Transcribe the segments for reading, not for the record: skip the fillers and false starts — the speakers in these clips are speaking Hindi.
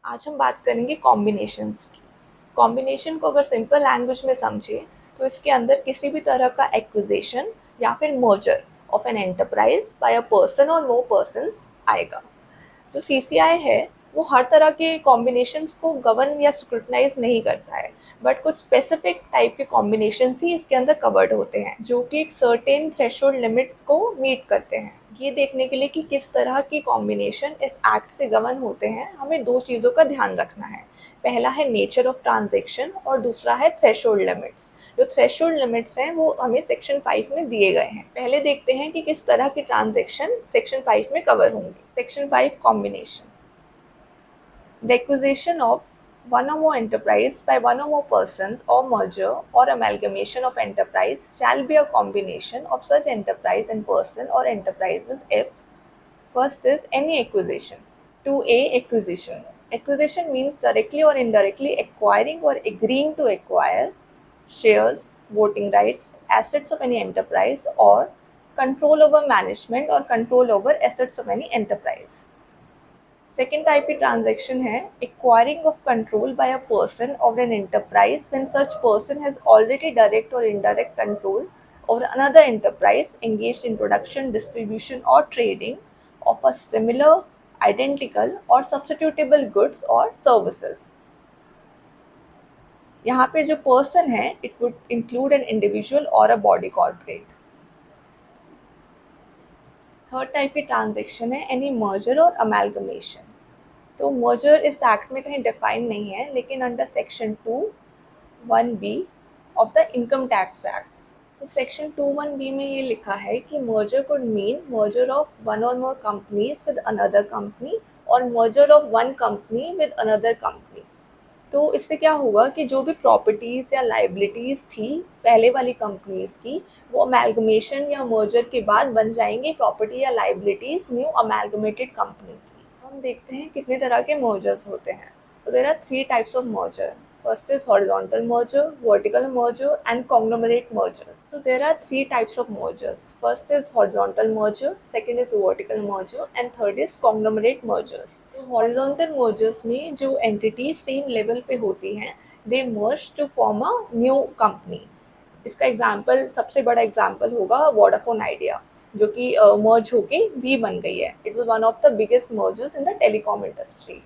आज हम बात करेंगे कॉम्बिनेशंस की। कॉम्बिनेशन को अगर सिंपल लैंग्वेज में समझे तो इसके अंदर किसी भी तरह का एक्विजिशन या फिर merger of an enterprise by a person or more persons आएगा। जो सीसीआई है वो हर तरह के कॉम्बिनेशंस को गवर्न या स्क्रूटनाइज नहीं करता है, बट कुछ स्पेसिफिक टाइप के कॉम्बिनेशंस ही इसके अंदर कवर्ड होते हैं जो कि एक सर्टेन थ्रेशोल्ड लिमिट को मीट करते हैं। ये देखने के लिए कि किस तरह के कॉम्बिनेशन इस एक्ट से गवर्न होते हैं, हमें दो चीज़ों का ध्यान रखना है। पहला है नेचर ऑफ ट्रांजेक्शन और दूसरा है थ्रेशोल्ड लिमिट्स। जो थ्रेशोल्ड लिमिट्स हैं वो हमें सेक्शन 5 में दिए गए हैं। पहले देखते हैं कि किस तरह की ट्रांजेक्शन सेक्शन 5 में कवर होंगी। Section 5 combination. The acquisition of one or more enterprise by one or more persons or merger or amalgamation of enterprise shall be a combination of such enterprise and person or enterprises if first is any acquisition. 2A acquisition. Acquisition means directly or indirectly acquiring or agreeing to acquire shares, voting rights, assets of any enterprise or control over management or control over assets of any enterprise. Second type की transaction है acquiring of control by a person of an enterprise when such person has already direct or indirect control over another enterprise engaged in production, distribution or trading of a similar, identical or substitutable goods or services. यहाँ पे जो person है it would include an individual or a body corporate. Third type की ट्रांजेक्शन है एनी मर्जर और अमेलगमेशन। तो मर्जर इस एक्ट में कहीं डिफाइन नहीं है, लेकिन under section 2(1)(b) of the income tax act, तो सेक्शन 2(1)(b) में ये लिखा है कि merger could mean merger of one or more companies with another company or merger of one company with another company. तो इससे क्या होगा कि जो भी प्रॉपर्टीज़ या लाइबिलिटीज़ थी पहले वाली कंपनीज़ की, वो अमेलगमेशन या मर्जर के बाद बन जाएंगी प्रॉपर्टी या लाइबिलिटीज़ न्यू अमेलगमेटेड कंपनी की। हम देखते हैं कितने तरह के मर्जर्स होते हैं। तो there are 3 types of merger. First is horizontal merger, vertical merger and conglomerate mergers. So there are 3 types of mergers. First is horizontal merger, second is vertical merger and third is conglomerate mergers. तो horizontal mergers में जो entities same level पे होती हैं, they merge to form a new company. इसका एग्जाम्पल, सबसे बड़ा एग्जाम्पल होगा वोडाफोन आइडिया, जो कि मर्ज होके वी बन गई है। It was one of the biggest mergers in the telecom industry.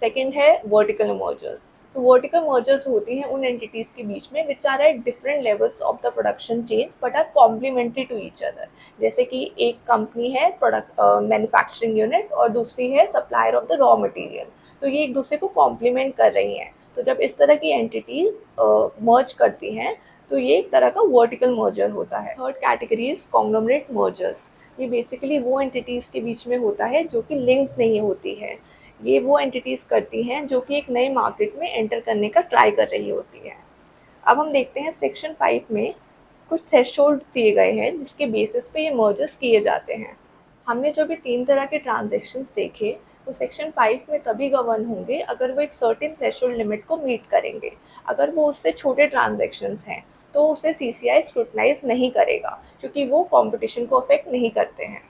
Second है वर्टिकल मर्जर्स। तो वर्टिकल मर्जर्स होती हैं उन एंटिटीज के बीच में which are at different levels of the production chain but are complementary to each other. जैसे कि एक कंपनी है प्रोडक्ट मैन्युफैक्चरिंग यूनिट और दूसरी है supplier of the raw material, तो ये एक दूसरे को कॉम्प्लीमेंट कर रही हैं। तो जब इस तरह की एंटिटीज मर्ज करती हैं तो ये एक तरह का वर्टिकल मर्जर होता है। Third category is conglomerate mergers. ये बेसिकली वो एंटिटीज़ के बीच में होता है जो कि लिंक नहीं होती है। ये वो एंटिटीज़ करती हैं जो कि एक नए मार्केट में एंटर करने का ट्राई कर रही होती है। अब हम देखते हैं सेक्शन 5 में कुछ थ्रेशोल्ड दिए गए हैं जिसके बेसिस पे ये मर्जर्स किए जाते हैं। हमने जो भी 3 तरह के ट्रांजेक्शन्स देखे वो सेक्शन 5 में तभी गवर्न होंगे अगर वो एक सर्टेन थ्रेशोल्ड लिमिट को मीट करेंगे। अगर वो उससे छोटे ट्रांजेक्शन्स हैं तो उसे सीसीआई स्क्रूटनाइज नहीं करेगा, क्योंकि वो कंपटीशन को अफेक्ट नहीं करते हैं।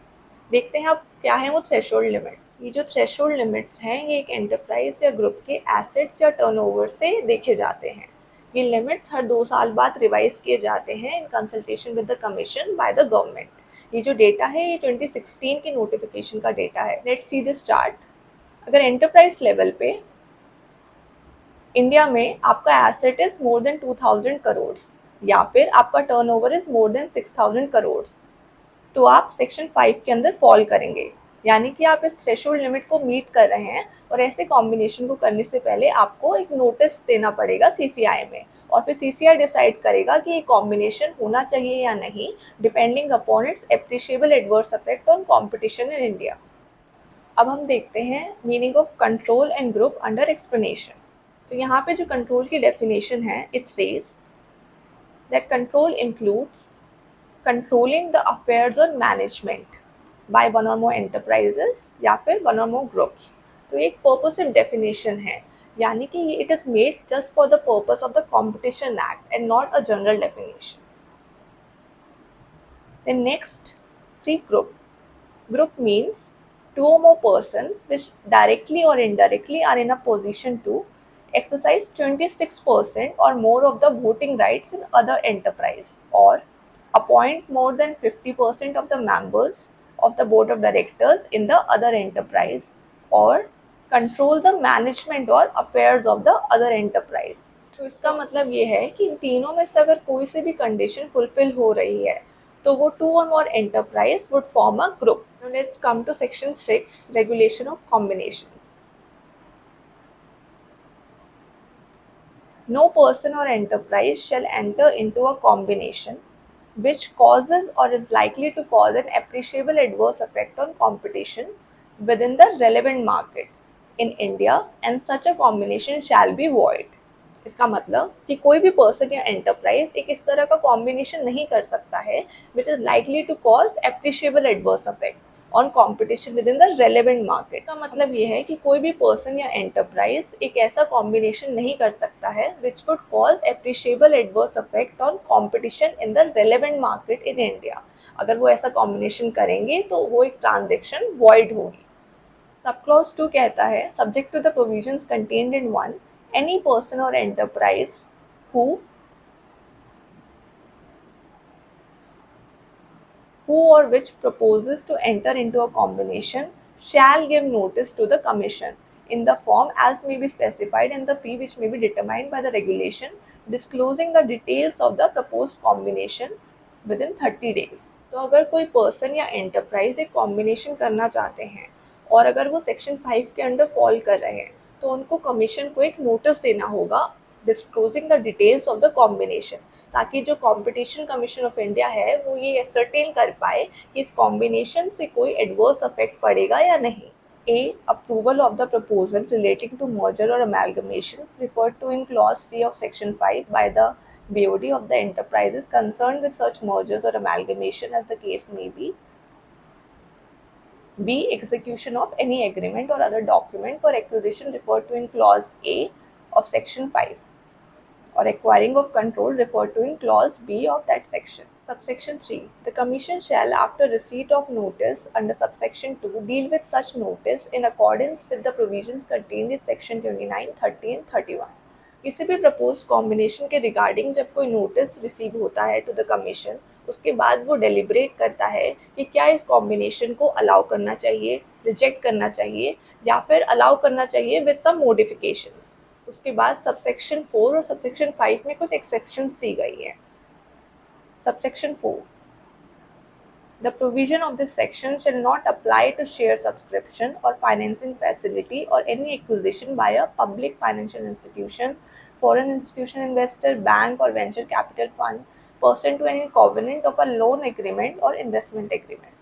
देखते हैं अब क्या है वो थ्रेशोल्ड लिमिट्स। ये जो थ्रेशोल्ड लिमिट्स हैं ये एक एंटरप्राइज या ग्रुप के एसेट्स या टर्नओवर से देखे जाते हैं। ये लिमिट्स हर 2 साल बाद रिवाइज किए जाते हैं in consultation with the commission by the government. ये जो डेटा है ये 2016 के नोटिफिकेशन का डेटा है। Let's see this chart. अगर एंटरप्राइज लेवल पे इंडिया में आपका asset is more than 2000 crore या फिर आपका turnover is more than 6000 crore, तो आप सेक्शन 5 के अंदर फॉल करेंगे। यानी कि आप इस थ्रेशोल्ड लिमिट को मीट कर रहे हैं और ऐसे कॉम्बिनेशन को करने से पहले आपको एक नोटिस देना पड़ेगा सीसीआई में, और फिर सीसीआई डिसाइड करेगा कि ये कॉम्बिनेशन होना चाहिए या नहीं, depending upon its appreciable adverse effect on competition in India. अब हम देखते हैं meaning of control and group under explanation. तो यहाँ पे जो कंट्रोल की डेफिनेशन है, it says that control includes controlling the affairs or management by one or more enterprises या फिर one or more groups। तो एक purposive definition है, यानी कि it is made just for the purpose of the Competition Act and not a general definition। Then next, see group. Group means two or more persons which directly or indirectly are in a position to exercise 26% or more of the voting rights in other enterprise, or appoint more than 50% of the members of the board of directors in the other enterprise, or control the management or affairs of the other enterprise. तो इसका मतलब ये है कि इन तीनों में से अगर कोई से भी कंडीशन फुलफिल हो रही है तो वो two or more enterprise would form a group. Now let's come to section 6, regulation of combinations. No person or enterprise shall enter into a combination which causes or is likely to cause an appreciable adverse effect on competition within the relevant market in India, and such a combination shall be void. इसका मतलब कि कोई भी पर्सन या एंटरप्राइज एक इस तरह का कॉम्बिनेशन नहीं कर सकता है which is likely to cause appreciable adverse effect on competition within the relevant market. का मतलब ये है कि कोई भी पर्सन या एंटरप्राइज एक ऐसा कॉम्बिनेशन नहीं कर सकता है which would cause appreciable adverse effect on competition in the relevant market in India. अगर वो ऐसा कॉम्बिनेशन करेंगे तो वो एक ट्रांजेक्शन वॉइड होगी. सब क्लॉज 2 कहता है subject to the provisions contained in 1, any person or enterprise who or which proposes to enter into a combination shall give notice to the commission in the form as may be specified, and the fee which may be determined by the regulation, disclosing the details of the proposed combination within 30 days. तो अगर कोई पर्सन या एंटरप्राइज एक कॉम्बिनेशन करना चाहते हैं और अगर वो सेक्शन 5 के अंडर फॉल कर रहे हैं तो उनको कमीशन को एक नोटिस देना होगा disclosing the details of the combination, ताकि जो कंपटीशन कमीशन ऑफ इंडिया है वो ये एसर्टेन कर पाए कि इस कॉम्बिनेशन से कोई एडवर्स इफेक्ट पड़ेगा या नहीं. A. Approval of the proposal relating to merger or amalgamation referred to in clause C of section 5 by the BOD of the enterprises concerned with such mergers or amalgamation as the case may be. B. Execution of any agreement or other document for acquisition referred to in clause A of section 5, or acquiring of control referred to in clause B of that section. Subsection 3. The Commission shall, after receipt of notice under subsection 2, deal with such notice in accordance with the provisions contained in section 29, 30 and 31. किसी भी प्रपोज कॉम्बिनेशन के रिगार्डिंग जब कोई नोटिस रिसीव होता है टू द कमीशन, उसके बाद वो डेलिब्रेट करता है कि क्या इस कॉम्बिनेशन को अलाउ करना चाहिए, रिजेक्ट करना चाहिए या फिर अलाउ करना चाहिए विद सम मॉडिफिकेशंस. उसके बाद सबसेक्शन 4 और सबसेक्शन 5 में कुछ एक्सेप्शंस दी गई हैं. Subsection 4. The provision of this section shall not apply to share subscription or financing facility or any acquisition by a public financial institution, foreign institution investor, bank or venture capital fund pursuant to any covenant of a loan agreement or investment agreement.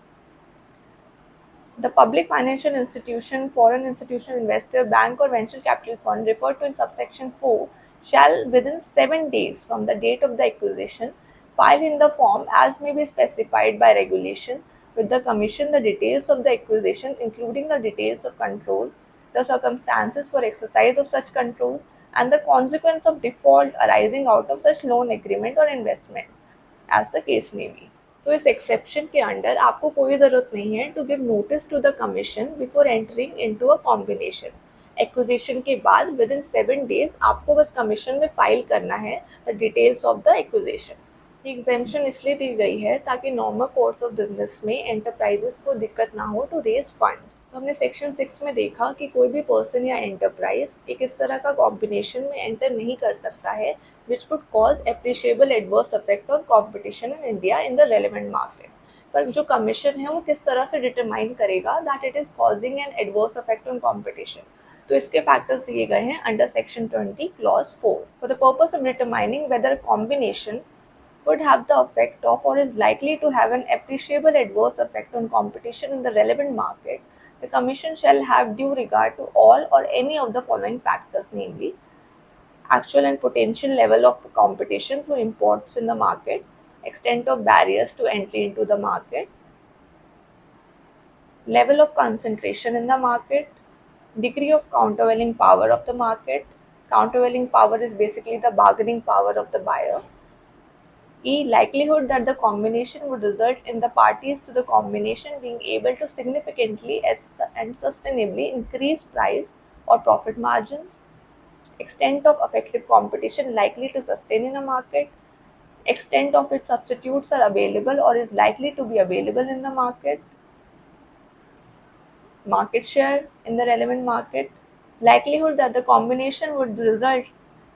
The public financial institution, foreign institution investor, bank or venture capital fund referred to in subsection 4 shall within 7 days from the date of the acquisition file in the form as may be specified by regulation with the Commission the details of the acquisition, including the details of control, the circumstances for exercise of such control, and the consequence of default arising out of such loan agreement or investment, as the case may be. तो इस एक्सेप्शन के अंडर आपको कोई ज़रूरत नहीं है to give notice to the commission before entering into a combination. Acquisition के बाद विद इन 7 days आपको बस कमीशन में फाइल करना है the details of the acquisition. ये एग्जेम्पशन इसलिए दी गई है ताकि नॉर्मल कोर्स ऑफ बिजनेस में एंटरप्राइजेस को दिक्कत ना हो टू रेज फंड्स. तो हमने सेक्शन 6 में देखा कि कोई भी पर्सन या एंटरप्राइज एक इस तरह का कॉम्बिनेशन में एंटर नहीं कर सकता है which would cause appreciable adverse effect on competition in India in the relevant market. पर जो कमीशन है वो किस तरह से डिटरमाइन करेगा that it is causing an adverse effect on competition. तो इसके फैक्टर्स दिए गए हैं under section 20 clause 4. For the purpose of determining weather combination would have the effect of or is likely to have an appreciable adverse effect on competition in the relevant market, the Commission shall have due regard to all or any of the following factors, namely actual and potential level of competition through imports in the market, extent of barriers to entry into the market, level of concentration in the market, degree of countervailing power of the market. Countervailing power is basically the bargaining power of the buyer. E. Likelihood that the combination would result in the parties to the combination being able to significantly and sustainably increase price or profit margins. Extent of effective competition likely to sustain in a market. Extent of its substitutes are available or is likely to be available in the market. Market share in the relevant market. Likelihood that the combination would result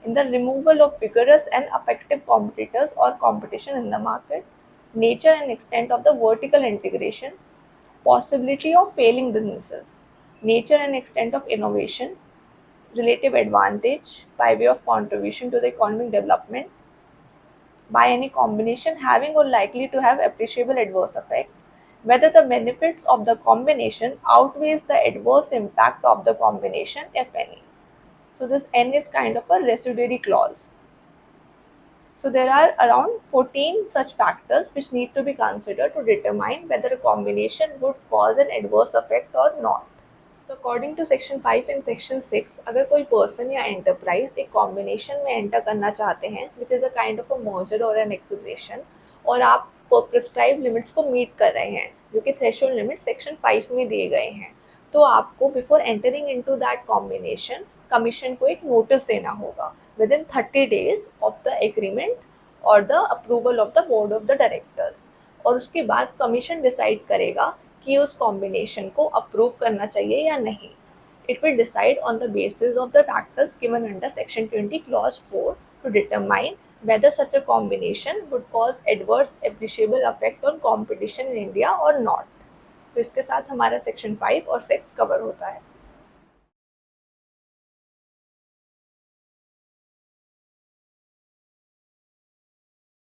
in the removal of vigorous and effective competitors or competition in the market. Nature and extent of the vertical integration. Possibility of failing businesses. Nature and extent of innovation. Relative advantage by way of contribution to the economic development by any combination having or likely to have appreciable adverse effect, whether the benefits of the combination outweighs the adverse impact of the combination, if any. So this N is kind of a residuary clause. So there are around 14 such factors which need to be considered to determine whether a combination would cause an adverse effect or not. So according to section 5 and section 6, अगर कोई पर्सन या एंटरप्राइज एक कॉम्बिनेशन में एंटर करना चाहते हैं which is a kind of a merger और एन एक्विजिशन, और आप प्रिस्क्राइब लिमिट्स को मीट कर रहे हैं जो कि थ्रेशोल्ड लिमिट सेक्शन 5 में दिए गए हैं, तो आपको before entering into that combination commission को एक नोटिस देना होगा within 30 days of the agreement or the approval of the board of the directors, और उसके बाद कमीशन डिसाइड करेगा कि उस कॉम्बिनेशन को अप्रूव करना चाहिए या नहीं. It will decide on the basis of the factors given under section 20 clause 4 to determine whether such a combination would cause adverse appreciable effect on competition in India or not. तो इसके साथ हमारा सेक्शन 5 और 6 कवर होता है.